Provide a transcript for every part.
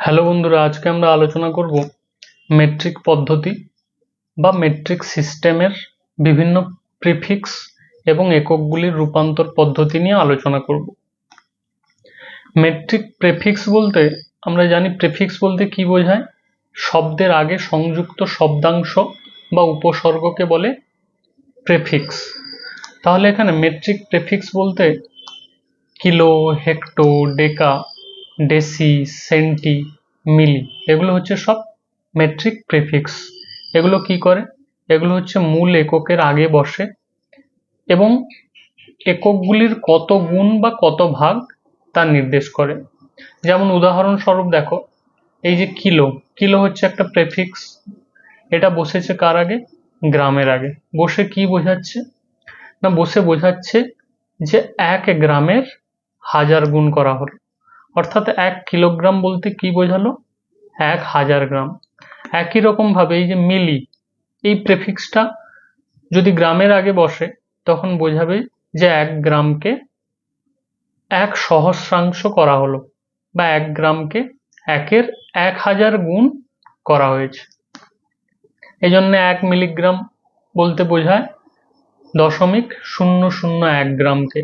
Hello বন্ধুরা, আজকে আমরা আলোচনা করব মেট্রিক পদ্ধতি বা মেট্রিক সিস্টেমের বিভিন্ন প্রিফিক্স এবং এককগুলির রূপান্তর পদ্ধতি নিয়ে আলোচনা করব। মেট্রিক প্রিফিক্স বলতে আমরা জানি, প্রিফিক্স বলতে কি বোঝায়? শব্দের আগে সংযুক্ত শব্দাংশ বা উপসর্গকে বলে প্রিফিক্স। তাহলে এখানে মেট্রিক প্রিফিক্স বলতে কিলো, হেক্টো, ডেকা, ডেসি, সেন্টি, মিলি, এগুলো হচ্ছে সব মেট্রিক প্রিফিক্স। এগুলো কি করে? এগুলো হচ্ছে মূল এককের আগে বসে এবং এককগুলির কত গুণ বা কত ভাগ তা নির্দেশ করে। যেমন উদাহরণস্বরূপ দেখো, এই যে কিলো, কিলো হচ্ছে একটা প্রিফিক্স। এটা বসেছে কার আগে? গ্রামের আগে। বসে কি বোঝাচ্ছে? না, বসে বোঝাচ্ছে যে 1 গ্রামের 1000 গুণ করা হলো, অর্থাৎ 1 কিলোগ্রাম বলতে কি বোঝালো? 1000 গ্রাম। একই রকম ভাবে এই যে মিলি, এই প্রেফিক্সটা যদি গ্রামের আগে বসে তখন বোঝাবে যে 1 গ্রামকে 1 সহস্রাংশ করা হলো, বা 1 গ্রামকে 1-এর 1000 গুণ করা হয়েছে। এই জন্য 1 মিলিগ্রাম বলতে বোঝায় 0.001 গ্রামকে।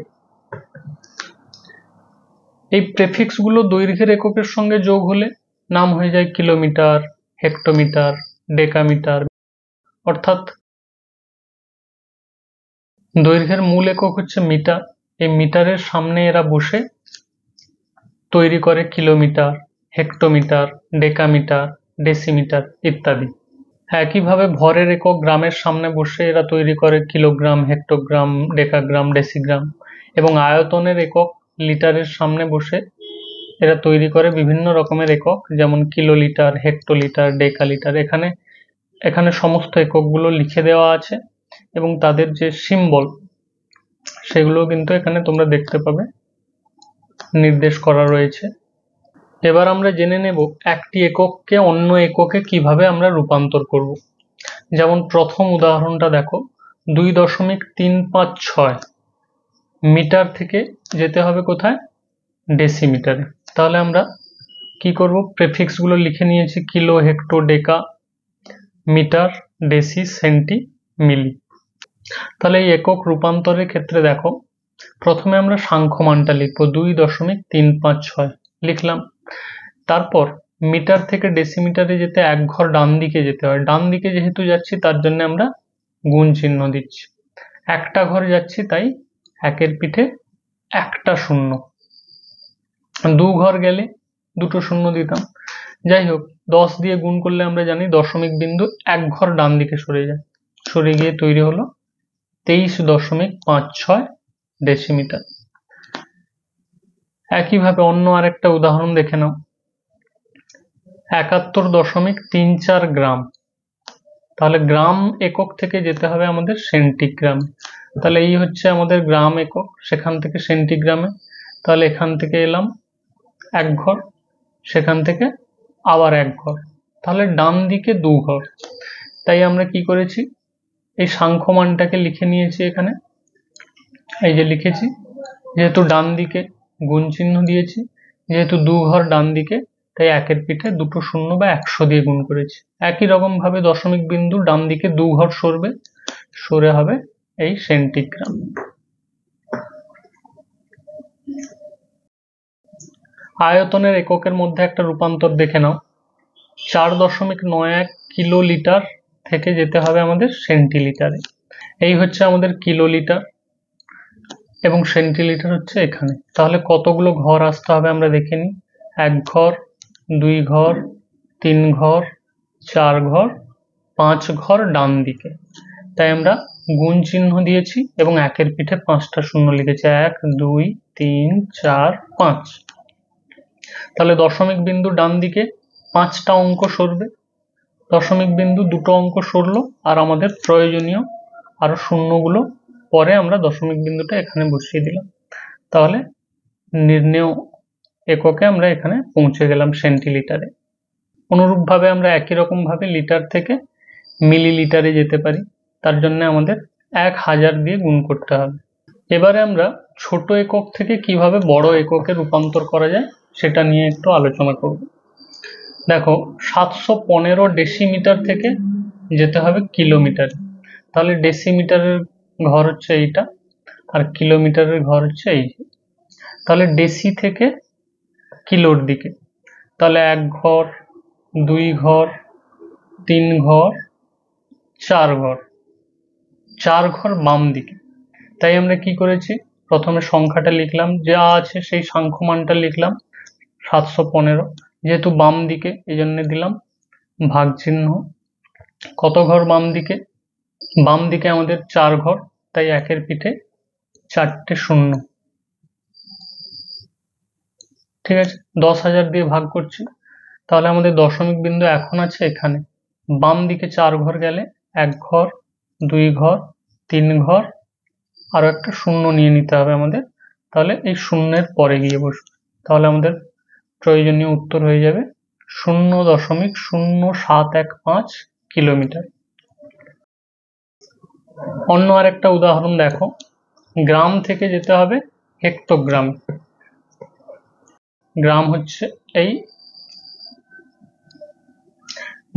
এই প্রেফিক্স গুলো দৈর্ঘ্যের এককের সঙ্গে যোগ হলে নাম হয়ে যায় কিলোমিটার, হেক্টোমিটার, ডেকামিটার। অর্থাৎ দৈর্ঘ্যের মূল একক হচ্ছে মিটার, এই মিটারের সামনে এরা বসে তৈরি করে কিলোমিটার, হেক্টোমিটার, ডেকামিটার, ডেসিমিটার ইত্যাদি। একইভাবে ভরের একক গ্রামের সামনে বসে এরা তৈরি করে কিলোগ্রাম, হেক্টোগ্রাম, ডেকাগ্রাম, ডেসিগ্রাম। এবং আয়তনের একক লিটারের সামনে বসে এরা তৈরি করে বিভিন্ন রকমের একক, যেমন কিলোলিটার, হেক্টোলিটার, ডেকালিটার। এখানে সমস্ত এককগুলো লিখে দেওয়া আছে এবং তাদের যে সিম্বল সেগুলো কিন্তু এখানে তোমরা দেখতে পাবে, নির্দেশ করা রয়েছে। এবার আমরা জেনে নেব একটি একককে অন্য এককে কিভাবে আমরা রূপান্তর করব। যেমন প্রথম উদাহরণটা দেখো, 2.356 মিটার থেকে যেতে হবে কোথায়? ডেসিমিটারে। তাহলে আমরা কি করব? প্রেফিক্স গুলো লিখে নিয়েছি, কিলো, হেক্টো, ডেকা, মিটার, ডেসি, সেন্টি, মিলি। তাহলে এই একক রূপান্তরের ক্ষেত্রে দেখো, প্রথমে আমরা সাংখ্যমানটা লিখবো, 2.356 লিখলাম। তারপর মিটার থেকে ডেসিমিটারে যেতে 1 ঘর ডান দিকে যেতে হয়। ডান দিকে যেহেতু যাচ্ছি তার জন্য আমরা গুণ চিহ্ন দিচ্ছি। একটা ঘর যাচ্ছি তাই 1-এর পিঠে একটা শূন্য। 2 ঘর গেলে 2টো শূন্য দিতাম। যাই হোক, 10 দিয়ে গুণ করলে আমরা জানি দশমিক বিন্দু 1 ঘর ডান দিকে সরে যায়, সরে গিয়ে তৈরি হলো 23.56 ডেসিমিটার। একইভাবে অন্য আরেকটা উদাহরণ দেখে নাও, 71.34 গ্রাম। তাহলে গ্রাম একক থেকে যেতে হবে আমাদের সেন্টিগ্রাম। তাহলে এই হচ্ছে আমাদের গ্রাম একক, সেখান থেকে সেন্টিগ্রামে। তাহলে এখান থেকে এলাম 1 ঘর, সেখান থেকে আবার 1 ঘর, তাহলে ডান দিকে 2 ঘর। তাই আমরা কি করেছি? এই সাংখ্যমানটাকে লিখে নিয়েছি এখানে, এই যে লিখেছি। যেহেতু ডান দিকে গুণ চিহ্ন দিয়েছি, যেহেতু 2 ঘর ডান দিকে, তাই 1-এর পিঠে 2টো শূন্য বা 100 দিয়ে গুণ করেছি। একই রকম ভাবে দশমিক বিন্দু ডান দিকে 2 ঘর সরবে, সরে হবে এই সেন্টিগ্রাম। আয়তনের এককের মধ্যে একটা রূপান্তর দেখে নাও, 4.91 কিলোলিটার থেকে যেতে হবে আমাদের সেন্টিলিটারে। এই হচ্ছে আমাদের কিলোলিটার এবং সেন্টিলিটার হচ্ছে এখানে। তাহলে কতগুলো ঘর আসতে হবে আমরা দেখে নিই। 1 ঘর, 2 ঘর, 3 ঘর, 4 ঘর, 5 ঘর ডান দিকে। তাই আমরা গুণ চিহ্ন দিয়েছি এবং 1-এর পিঠে 5টা শূন্য লিখেছি, 1, 2, 3, 4, 5। তাহলে দশমিক বিন্দু ডান দিকে 5টা অঙ্ক সরবে, দশমিক বিন্দু 2টো অঙ্ক সরলো, আর আমাদের প্রয়োজনীয় আরো শূন্যগুলো পরে আমরা দশমিক বিন্দুটা এখানে বসিয়ে দিলাম। তাহলে নির্ণেয় এককে আমরা এখানে পৌঁছে গেলাম, সেন্টিলিটারে। অনুরূপভাবে আমরা একই রকম ভাবে লিটার থেকে মিলিলিটারে যেতে পারি, তার জন্য আমাদের 1000 দিয়ে গুণ করতে হবে। এবারে আমরা ছোট একক থেকে কিভাবে বড় এককে রূপান্তর করা যায় সেটা নিয়ে একটু আলোচনা করব। দেখো 715 ডেসিমিটার থেকে যেতে হবে কিলোমিটার। তাহলে ডেসিমিটারের ঘর হচ্ছে এইটা, আর কিলোমিটারের ঘর হচ্ছে এই। তাহলে ডেসি থেকে কিলোর দিকে, তাহলে 1 ঘর, 2 ঘর, 3 ঘর, 4 ঘর, 4 ঘর বাম দিকে। তাই আমরা কি করেছি, প্রথমে সংখ্যাটা লিখলাম, যা আছে সেই সাংখ্যমানটা লিখলাম 715, যেহেতু বাম দিকে এই জন্য দিলাম ভাগ চিহ্ন। কত ঘর বাম দিকে? বাম দিকে আমাদের 4 ঘর, তাই 1-এর পিঠে 4টে শূন্য। ঠিক আছে, 10,000 দিয়ে ভাগ করছি, তাহলে আমাদের দশমিক বিন্দু এখন আছে এখানে। বাম দিকে 4 ঘর গেলে 1 ঘর, 2 ঘর, 3 ঘর, আরো একটা শূন্য নিয়ে নিতে হবে আমাদের, তাহলে এই শূন্যের পরে গিয়ে বসবে। তাহলে আমাদের প্রয়োজনীয় উত্তর হয়ে যাবে 0.0715 কিলোমিটার। অন্য আরেকটা উদাহরণ দেখো, গ্রাম থেকে যেতে হবে হেক্টোগ্রাম। গ্রাম হচ্ছে এই,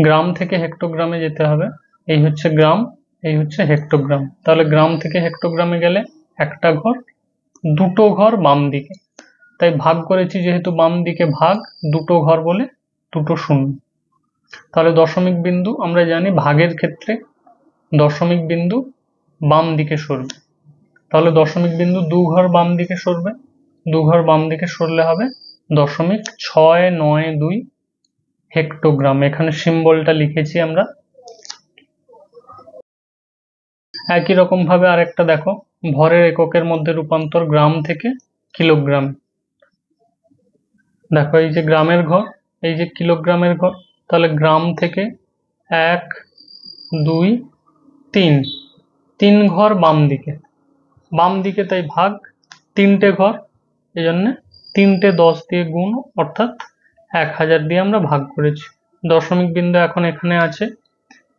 গ্রাম থেকে হেক্টোগ্রামে যেতে হবে, এই হচ্ছে গ্রাম, এই হচ্ছে হেক্টোগ্রাম। তাহলে গ্রাম থেকে হেক্টোগ্রামে গেলে একটা ঘর, দুটো ঘর বাম দিকে, তাই ভাগ করেছি যেহেতু বাম দিকে ভাগ, দুটো ঘর বলে দুটো শূন্য। তাহলে দশমিক বিন্দু আমরা জানি ভাগের ক্ষেত্রে দশমিক বিন্দু বাম দিকে সরবে, তাহলে দশমিক বিন্দু 2 ঘর বাম দিকে সরবে, 2 ঘর বাম দিকে সরলে হবে 0.692 হেক্টোগ্রাম। এখানে সিম্বলটা লিখেছি আমরা। একই রকম ভাবে আরেকটা দেখো, ভরের এককের মধ্যে রূপান্তর গ্রাম থেকে কিলোগ্রাম। দেখো এই যে গ্রামের ঘর, এই যে কিলোগ্রামের ঘর, তাহলে গ্রাম থেকে 1, 2, 3, 3 ঘর বাম দিকে, বাম দিকে তাই ভাগ, 3টে ঘর, এই জন্য 3টে 10 দিয়ে গুণ, অর্থাৎ 1000 দিয়ে আমরা ভাগ করেছি। দশমিক বিন্দু এখন এখানে আছে,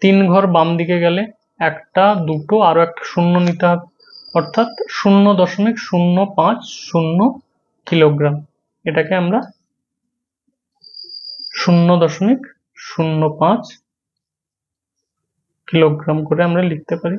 3 ঘর বাম দিকে গেলে একটা, দুটো, আরো একটা শূন্য নিতে হবে, অর্থাৎ 0.05 কিলোগ্রাম। এটাকে আমরা 0.05 কিলোগ্রাম করে আমরা লিখতে পারি।